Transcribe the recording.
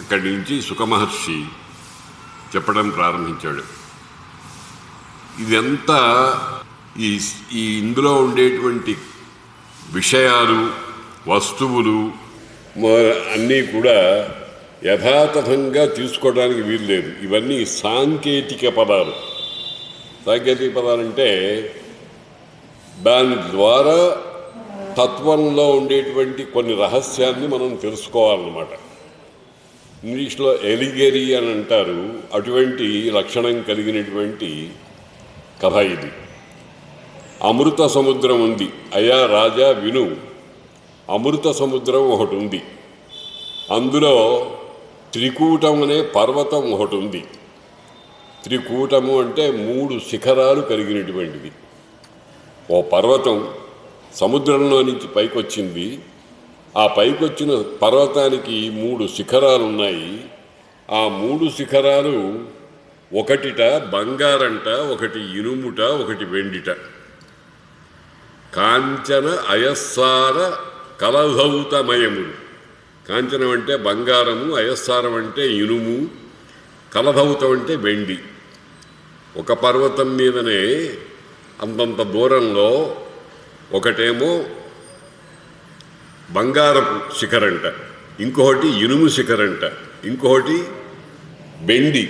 అక్కడి నుంచి సుఖమహర్షి చెప్పడం ప్రారంభించాడు. ఇదంతా ఈ ఇందులో ఉండేటువంటి విషయాలు, వస్తువులు అన్నీ కూడా యథాతథంగా తీసుకోవడానికి వీల్లేదు. ఇవన్నీ సాంకేతిక పదాలు. సాంకేతిక పదాలంటే దాని ద్వారా తత్వంలో ఉండేటువంటి కొన్ని రహస్యాన్ని మనం తెలుసుకోవాలన్నమాట. ఇంగ్లీష్లో ఎలిగరీ అని అంటారు. అటువంటి లక్షణం కలిగినటువంటి కథ ఇది. అమృత సముద్రం ఉంది. అయ్యా రాజా విను, అమృత సముద్రం ఒకటి ఉంది. అందులో త్రికూటం అనే పర్వతం ఒకటి ఉంది. త్రికూటము అంటే 3 శిఖరాలు కలిగినటువంటిది. ఓ పర్వతం సముద్రంలో నుంచి పైకొచ్చింది. ఆ పైకొచ్చిన పర్వతానికి 3 శిఖరాలు ఉన్నాయి. ఆ 3 శిఖరాలు ఒకటిట బంగారంట, ఒకటి ఇనుముట, ఒకటి వెండిట. కాంచన అయస్సార కలధౌతమయములు. కాంచనం అంటే బంగారము, అయస్సారం అంటే ఇనుము, కలధౌతం అంటే వెండి. ఒక పర్వతం మీదనే అంతంత దూరంలో ఒకటేమో బంగారపు శిఖరంట, ఇంకొకటి ఇనుము శిఖరంట, ఇంకొకటి వెండి